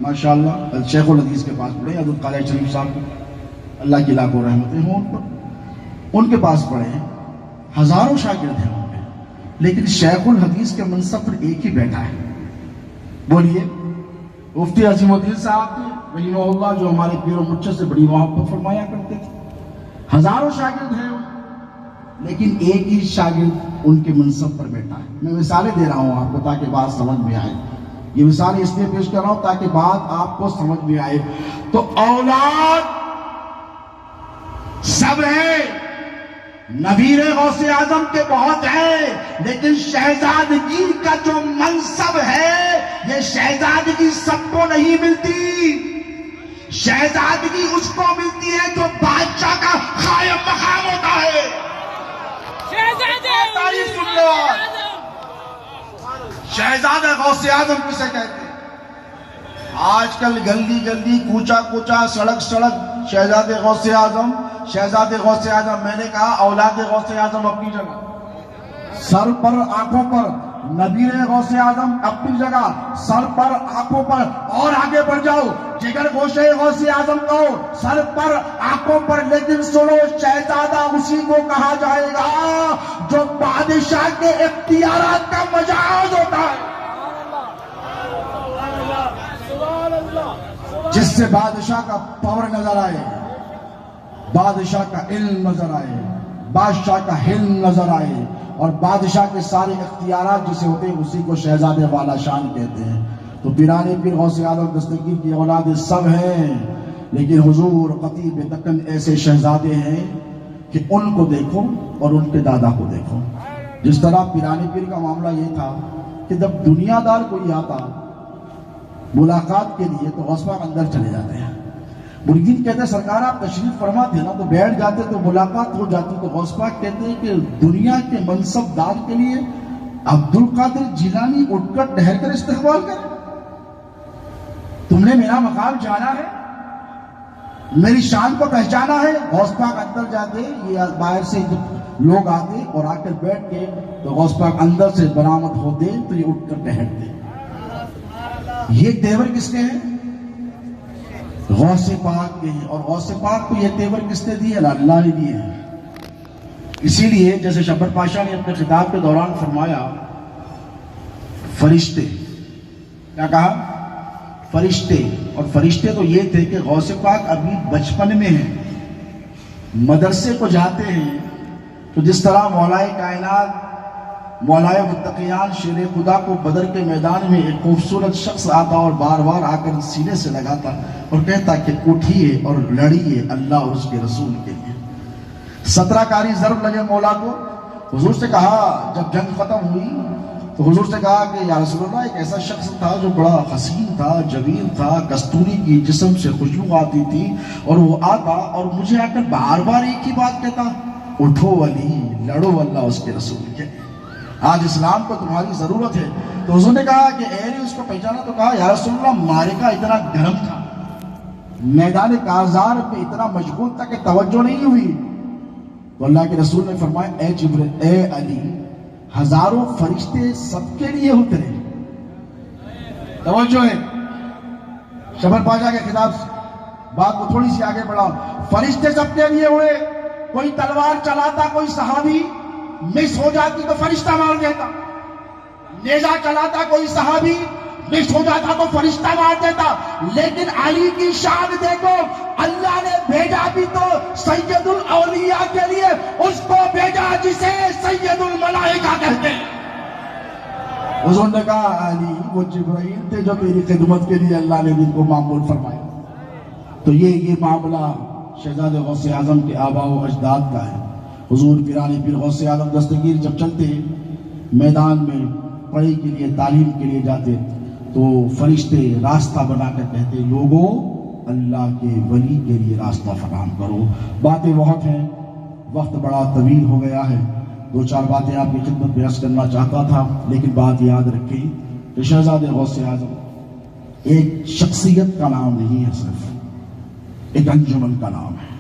ماشاءاللہ، شیخ الحدیث کے پاس پڑھے، حضرت قادری شریف صاحب کو اللہ کی لاکھوں رحمتیں ہوں ان پر، ان کے پاس پڑھے ہیں، ہزاروں شاگرد ہیں ان کے، لیکن شیخ الحدیث کے منصب پر ایک ہی بیٹھا ہے. بولیے مفتی عظیم الدین صاحب تھے رحمہ اللہ، جو ہمارے پیر و مرشد سے بڑی محبت فرمایا کرتے تھے. ہزاروں شاگرد ہیں لیکن ایک ہی شاگرد ان کے منصب پر بیٹھا ہے. میں مثالیں دے رہا ہوں آپ کو تاکہ بات سمجھ میں آئے. یہ مثالیں اس لیے پیش کر رہا ہوں تاکہ بات آپ کو سمجھ میں آئے. تو اولاد سب ہے، نبیر غوث اعظم کے بہت ہیں، لیکن شہزادگی کا جو منصب ہے یہ شہزادگی سب کو نہیں ملتی. شہزادگی اس کو ملتی ہے جو بادشاہ کا قائم مقام ہوتا ہے. تعریف سن لو، شہزادہ غوث اعظم کسے کہتے ہیں؟ آج کل گلی گلی کوچا کوچا سڑک سڑک شہزاد غوث اعظم، شہزاد غوث اعظم. میں نے کہا اولاد غوث اعظم اپنی جگہ، سر پر آنکھوں پر نبیر غوث اعظم اپنی جگہ، سر پر آنکھوں پر. اور آگے بڑھ جاؤ، جگر گوشے غوث اعظم کو سر پر آنکھوں پر. لیکن سنو، شہزادہ اسی کو کہا جائے گا جو بادشاہ کے اختیارات کا مجاز ہوتا ہے، جس سے بادشاہ کا پاور نظر آئے، بادشاہ کا علم نظر آئے، بادشاہ کا حلم نظر آئے. اور بادشاہ کے سارے اختیارات جسے ہوتے ہیں اسی کو شہزادے والا شان کہتے ہیں. تو پیران پیر غوث اعظم دستگیر کی اولاد سب ہیں، لیکن حضور خطیب دکن ایسے شہزادے ہیں کہ ان کو دیکھو اور ان کے دادا کو دیکھو. جس طرح پیران پیر کا معاملہ یہ تھا کہ جب دنیا دار کوئی آتا ملاقات کے لیے تو غوث پاک اندر چلے جاتے ہیں. مریدین کہتے ہیں سرکار آپ تشریف فرما تھے نا تو بیٹھ جاتے تو ملاقات ہو جاتی. تو غوث پاک کہتے ہیں کہ دنیا کے منصب دار کے لیے عبد القادر جیلانی اٹھ کر ٹہر کر استقبال کرے. تم نے میرا مقام جانا ہے، میری شان کو پہچانا ہے. غوث پاک اندر جاتے، یہ باہر سے لوگ آتے اور آ کر بیٹھ کے تو غوث پاک اندر سے برآمد ہوتے تو یہ اٹھ کر ٹہرتے. یہ تیور کس کے ہیں؟ غوث پاک کے ہیں. اور غوث پاک کو یہ تیور کس نے دیے؟ اللہ نے دیے ہیں. اسی لیے جیسے شبر پاشا نے اپنے خطاب کے دوران فرمایا فرشتے، کیا کہا؟ فرشتے. اور فرشتے تو یہ تھے کہ غوث پاک ابھی بچپن میں ہیں، مدرسے کو جاتے ہیں تو جس طرح مولائے کائنات مولائے متقیان شیر خدا کو بدر کے میدان میں ایک خوبصورت شخص آتا اور بار بار آ کر سینے سے لگاتا اور کہتا کہ اٹھیے اور لڑیے اللہ اور اس کے رسول کے لیے. 17 کاری ضرب لگے مولا کو. حضور سے کہا جب جنگ ختم ہوئی تو حضور سے کہا کہ یا رسول اللہ ایک ایسا شخص تھا جو بڑا حسین تھا، جمیل تھا، کستوری کی جسم سے خوشبو آتی تھی، اور وہ آتا اور مجھے آ کر بار بار ایک ہی بات کہتا اٹھو علی، لڑو اللہ اس کے رسول کے. آج اسلام کو تمہاری ضرورت ہے. تو حضور نے کہا کہ اے علی اس کو پہچانا. تو کہا یا رسول اللہ معرکہ اتنا گرم تھا، میدان کارزار پہ اتنا مشغول تھا کہ توجہ نہیں ہوئی. تو اللہ کے رسول نے فرمایا اے جبرائیل، اے علی، ہزاروں فرشتے سب کے لیے اترے. توجہ ہے شبر پاشا کے خطاب سے بات کو تھوڑی سی آگے بڑھاؤ. فرشتے سب کے لیے ہوئے. کوئی تلوار چلاتا، کوئی صحابی مس ہو جاتی تو فرشتہ مار دیتا. نیزہ چلاتا کوئی صحابی مس ہو جاتا تو فرشتہ مار دیتا. لیکن علی کی شان دیکھو، اللہ نے بھیجا بھی تو سید الاولیاء کے لیے اس کو بھیجا جسے سید الملائکہ کہتے ہیں. حضور نے کہا علی وہ جبرائیل تھے جو تیری خدمت کے لیے اللہ نے ان کو معمول فرمایا. تو یہ معاملہ شہزادے غوث اعظم کے آباء و اجداد کا ہے. حضور پیران پیر غوث اعظم دستگیر جب چلتے میدان میں پڑھائی کے لیے، تعلیم کے لیے جاتے تو فرشتے راستہ بنا کر کہتے لوگوں اللہ کے ولی کے لیے راستہ فراہم کرو. باتیں بہت ہیں، وقت بڑا طویل ہو گیا ہے. 2-4 باتیں آپ کی خدمت میں عرض کرنا چاہتا تھا، لیکن بات یاد رکھیں کہ شہزادے غوث اعظم ایک شخصیت کا نام نہیں ہے، صرف ایک انجمن کا نام ہے،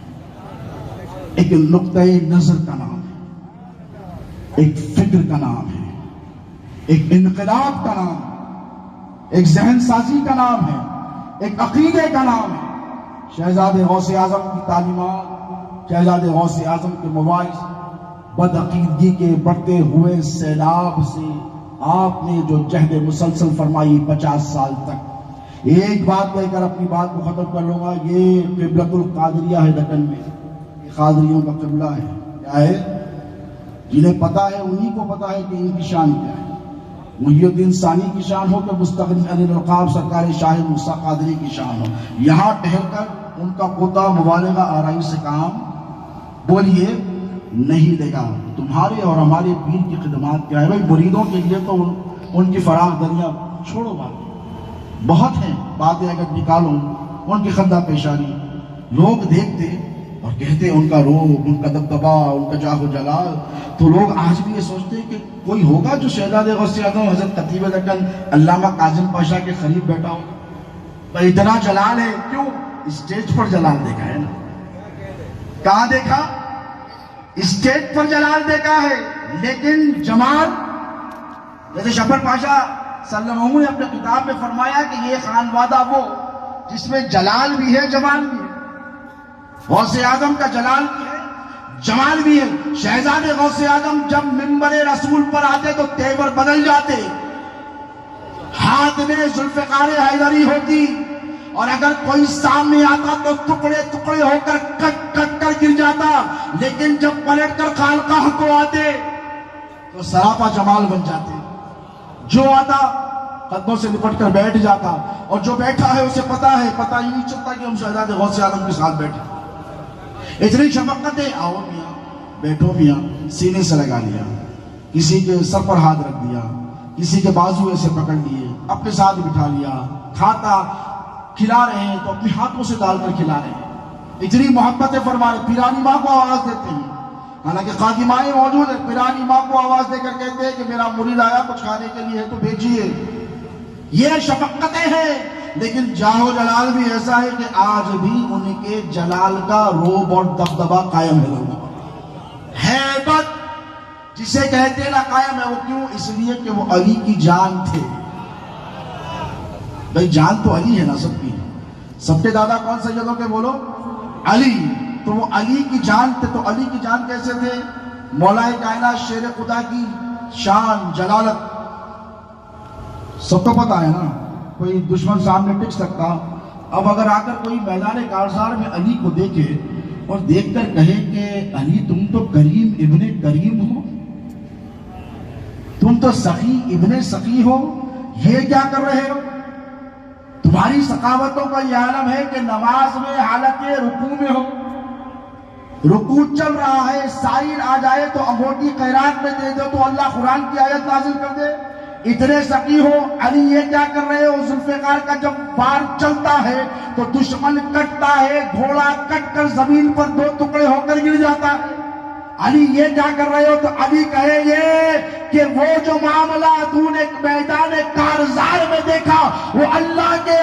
ایک نقطۂ نظر کا نام ہے، ایک فکر کا نام ہے، ایک انقلاب کا نام ہے، ایک ذہن سازی کا نام ہے، ایک عقیدے کا نام ہے. شہزادے غوث اعظم کی تعلیمات، شہزادے غوث اعظم کے مواعظ بد عقیدگی کے بڑھتے ہوئے سیلاب سے آپ نے جو جہد مسلسل فرمائی 50 سال تک. ایک بات کہہ کر اپنی بات کو ختم کر لوں گا. یہ قبلۃ القادریہ ہے دکن میں، یہ قادریوں کا قبلہ ہے. کیا ہے؟ جنہیں پتا ہے انہی کو پتا ہے کہ ان کی شان کیا ہے. محی الدین ثانی کی شان ہو کہ مستغنی علی الالقاب سرکار شاہ موسیٰ قادری کی شان ہو. یہاں ٹہل کر ان کا قطع مبالغہ آرائی سے کام بولیے نہیں لے گا. تمہارے اور ہمارے پیر کی خدمات کیا ہے بھائی؟ مریدوں کے لیے تو ان کی فراغ دریا چھوڑو، بات بہت ہیں. باتیں اگر نکالوں ان کی خندہ پیشانی لوگ دیکھتے اور کہتے ان کا روب، ان کا دبدبا، ان کا جاہ و جلال. تو لوگ آج بھی یہ سوچتے کہ کوئی ہوگا جو شہزادے غوث اعظم حضرت خطیب دکن علامہ کاظم پاشا کے قریب بیٹھا ہو. تو اتنا جلال ہے، کیوں؟ اسٹیج پر جلال دیکھا ہے نا. کہاں دیکھا؟ اسٹیج پر جلال دیکھا ہے. لیکن جمال، جیسے شبر پاشا صلی اللہ علیہ وسلم نے اپنے کتاب میں فرمایا کہ یہ خانوادہ وہ جس میں جلال بھی ہے جمال بھی ہے. غوث اعظم کا جلال بھی ہے، جمال بھی ہے. شہزادے غوث اعظم جب منبر رسول پر آتے تو تیور بدل جاتے. ہاتھ میں ذوالفقار حیدری ہوتی اور اگر کوئی سامنے آتا تو ٹکڑے ٹکڑے ہو کر کٹ کٹ کر گر جاتا. لیکن جب پلٹ کر خانقاہ کو آتے تو سراپا جمال بن جاتے. جو آتا قدموں سے لپٹ کر بیٹھ جاتا, اور جو بیٹھا ہے اسے پتا ہی نہیں چلتا کہ ہم شہزادے غوث اعظم کے ساتھ بیٹھے. اتنی شفقتیں, آؤ میاں بیٹھو میاں, سینے سے لگا لیا, کسی کے سر پر ہاتھ رکھ دیا, کسی کے بازو ایسے پکڑ لیے, اپنے ساتھ بٹھا لیا, کھاتا کھلا رہے ہیں تو اپنے ہاتھوں سے ڈال کر کھلا رہے ہیں. اتنی محبتیں فرما رہے. پیرانی ماں کو آواز دیتے ہیں, حالانکہ خادمائیں موجود ہیں, پیرانی ماں کو آواز دے کر کہتے ہیں کہ میرا مرید آیا کچھ کھانے کے لیے تو بھیجیے. یہ شفقتیں ہیں. لیکن جاہ و جلال بھی ایسا ہے کہ آج بھی ان کے جلال کا روب اور دبدبہ قائم ہے. ہیبت جسے کہتے ہیں نا قائم ہے. وہ کیوں؟ اس لیے کہ وہ علی کی جان تھے. بھئی جان تو علی ہے نا سب کی. سب کے دادا کون سیدوں کے بولو؟ علی. تو وہ علی کی جان تھے. تو علی کی جان کیسے تھے؟ مولا کائنات شیر خدا کی شان جلالت سب کو پتا ہے نا. کوئی دشمن سامنے ٹک سکتا. اب اگر آ کر کوئی میدان کارزار میں علی کو دیکھے اور دیکھ کر کہے کہ علی تم تو کریم ابن کریم ہو, تم تو سخی ابن سخی ہو, یہ کیا کر رہے ہو؟ تمہاری سخاوتوں کا یہ عالم ہے کہ نماز میں حالت رکوع میں ہو, رکوع چل رہا ہے, سائل آ جائے تو انگوٹھی خیرات میں دے دو تو اللہ قرآن کی آیت نازل کر دے. اتنے سخی ہو. علی یہ کیا کر رہے ہو؟ ذوالفقار کا جب بار چلتا ہے تو دشمن کٹتا ہے, گھوڑا کٹ کر زمین پر دو ٹکڑے ہو کر گر جاتا ہے. علی یہ کیا کر رہے ہو؟ تو علی کہے یہ کہ وہ جو معاملہ تو نے میدان کارزار میں دیکھا وہ اللہ کے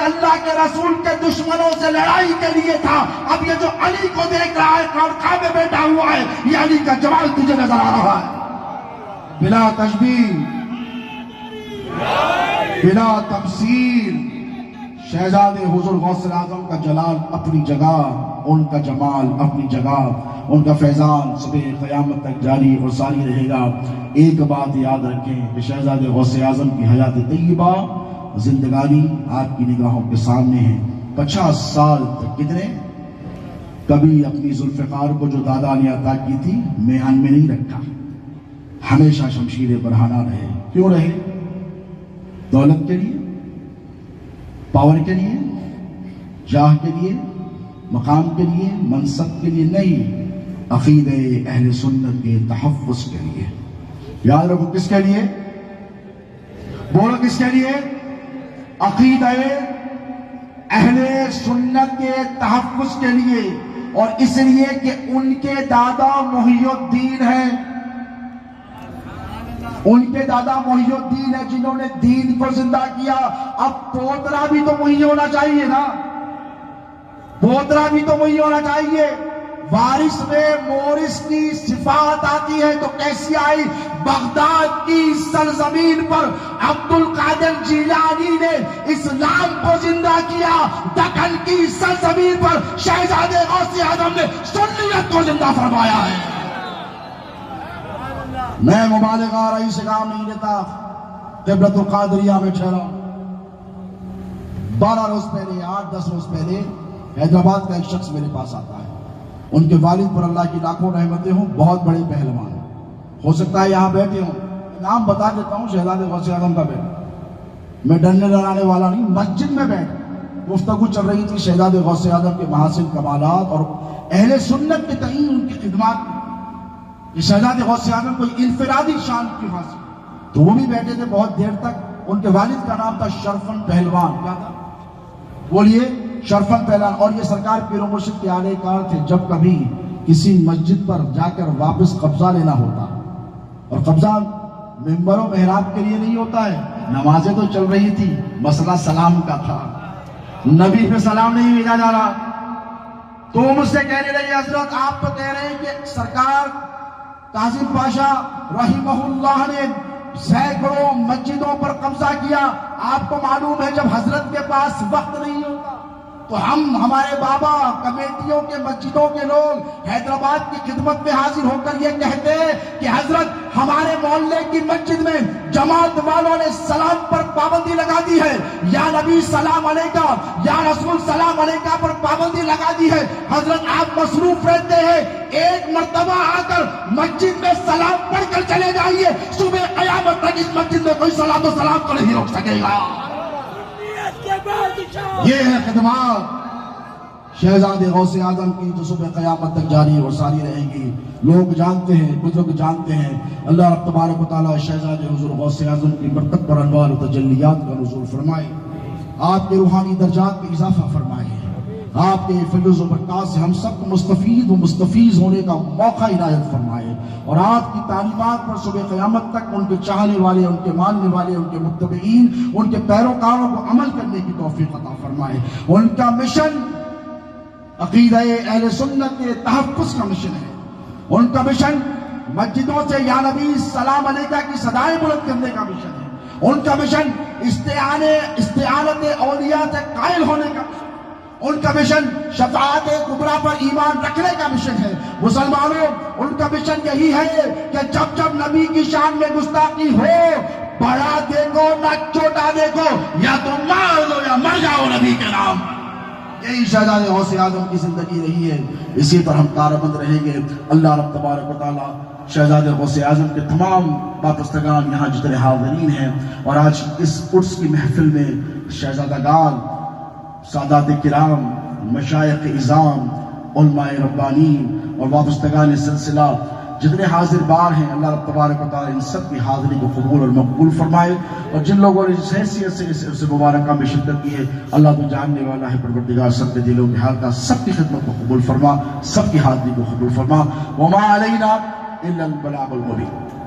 رسول کے دشمنوں سے لڑائی کے لیے تھا. اب یہ جو علی کو دیکھ رہا ہے خانقاہ میں بیٹھا ہوا ہے, یہ علی کا جمال تجھے نظر آ رہا ہے. بلا تشبیہ بلا تمثیل. شہزادے حضور غوث اعظم کا جلال اپنی جگہ, ان کا جمال اپنی جگہ, ان کا فیضان صبح قیامت تک جاری اور ساری رہے گا. ایک بات یاد رکھیں کہ شہزادے غوث اعظم کی حیات طیبہ زندگانی آپ کی نگاہوں کے سامنے ہے. 50 سال تک کتنے کبھی اپنی ذوالفقار کو جو دادا نے عطا کی تھی میان میں نہیں رکھا. ہمیشہ شمشیر برہنہ رہے. کیوں رہے؟ دولت کے لیے, پاور کے لیے, جاہ کے لیے, مقام کے لیے, منصب کے لیے نہیں, عقیدہ اہل سنت کے تحفظ کے لیے. یاد رکھو کس کے لیے؟ بولو کس کے لیے؟ عقیدہ اہل سنت کے تحفظ کے لیے. اور اس لیے کہ ان کے دادا محی الدین ہیں. ان کے دادا محی الدین ہے جنہوں نے دین کو زندہ کیا. اب پوترا بھی تو محی ہونا چاہیے نا, پوترا بھی تو محی ہونا چاہیے. وارث میں مورث کی صفات آتی ہے تو کیسی آئی؟ بغداد کی سرزمین پر عبد القادر جیلانی نے اسلام کو زندہ کیا. دکن کی سرزمین پر شہزادے غوث اعظم نے سنیت کو زندہ فرمایا ہے. میں مبالغہ رہی سے کام نہیں لیتا. قبلۃ القادریہ میں ٹھہرا. 12 روز پہلے 8-10 روز پہلے حیدرآباد کا ایک شخص میرے پاس آتا ہے. ان کے والد پر اللہ کی لاکھوں رحمتیں ہوں, بہت بڑے پہلوان, ہو سکتا ہے یہاں بیٹھے ہوں. نام بتا دیتا ہوں, شہزادے غوث اعظم کا بیٹا. میں ڈرنے ڈرانے والا نہیں. مسجد میں بیٹھ گفتگو چل رہی تھی شہزادے غوث اعظم کے محاسن کمالات اور اہل سنت کے تئیں ان کی خدمات. یہ شہزادے غوث اعظم کوئی انفرادی شان کی حاصل, تو وہ بھی بیٹھے تھے بہت دیر تک. ان کے والد کا نام تھا شرفن پہلوان. کیا تھا؟ بولیے. شرفن پہلوان. اور یہ سرکار پیر و مرشد کے اعلی کار تھے. جب کبھی کسی مسجد پر جا کر واپس قبضہ لینا ہوتا, اور قبضہ ممبر و محراب کے لیے نہیں ہوتا ہے, نمازیں تو چل رہی تھی, مسئلہ سلام کا تھا, نبی پہ سلام نہیں بھیجا جا رہا. تو مجھ سے کہنے لگے حضرت آپ تو کہہ رہے ہیں کہ سرکار کاظم پاشا رحمہ اللہ نے سینکڑوں مسجدوں پر قبضہ کیا. آپ کو معلوم ہے جب حضرت کے پاس وقت نہیں ہوتا تو ہمارے بابا کمیٹیوں کے مسجدوں کے لوگ حیدرآباد کی خدمت میں حاضر ہو کر یہ کہتے ہیں کہ حضرت ہمارے محلے کی مسجد میں جماعت والوں نے سلام پر پابندی لگا دی ہے. یا نبی سلام علیکہ, یا رسول سلام علیکہ پر پابندی لگا دی ہے. حضرت آپ مصروف رہتے ہیں, ایک مرتبہ آ کر مسجد میں سلام پڑھ کر چلے جائیے. قیامت تک اس مسجد میں کوئی صلاۃ و سلام کو نہیں روک سکے گا. یہ ہے خدمات شہزاد غوث اعظم کی جو صبح قیامت تک جاری اور ساری رہے گی. لوگ جانتے ہیں، بزرگ جانتے ہیں. اللہ رب تبارک و تعالیٰ شہزاد حضور غوث اعظم کی برکت پر انوار و تجلیات کا نزول فرمائے، آپ کے روحانی درجات میں اضافہ فرمائے، آپ کے فیض و برکات سے ہم سب کو مستفید و مستفیض ہونے کا موقع عنایت فرمائے، اور آپ کی تعلیمات پر صبح قیامت تک ان کے چاہنے والے، ان کے ماننے والے، ان کے متبعین، ان کے پیروکاروں کو عمل کرنے کی توفیق عطا فرمائے. ان کا مشن عقیدہ اہل سنت کے تحفظ کا مشن ہے. ان کا مشن مسجدوں سے یا نبی سلام علیکہ کی صدائیں بلند کرنے کا مشن ہے. ان کا مشن استعانت اولیاء سے قائل ہونے کا مشن. ان کا مشن شفاعت کبریٰ پر ایمان رکھنے کا مشن ہے. مسلمانوں، ان کا مشن یہی ہے کہ جب جب نبی کی شان میں گستاخی ہو، بڑا دیکھو نہ چھوٹا دیکھو، یا تو مار دو یا مر جاؤ نبی کے نام. یہی شہزاد غوث اعظم کی زندگی رہی ہے، اسی پر ہم کاربند رہیں گے. اللہ رب تبارک و تعالیٰ شہزاد غوث اعظم کے تمام وابستگان یہاں جتنے حاضرین ہیں، اور آج اس عرس کی محفل میں شہزادگان، سادات کرام، مشائخ اعظام، علماء ربانین اور وابستگان سلسلہ جتنے حاضر بار ہیں، اللہ رب تبارک و تعالیٰ ان سب کی حاضری کو قبول اور مقبول فرمائے. اور جن لوگوں نے جس حیثیت سے اس عرس مبارکہ میں شرکت کی ہے، اللہ تو جاننے والا ہے، پروردگار سب کے دلوں کے حال کا، سب کی خدمت کو قبول فرما، سب کی حاضری کو قبول فرما. وما علینا الا البلاغ المبین.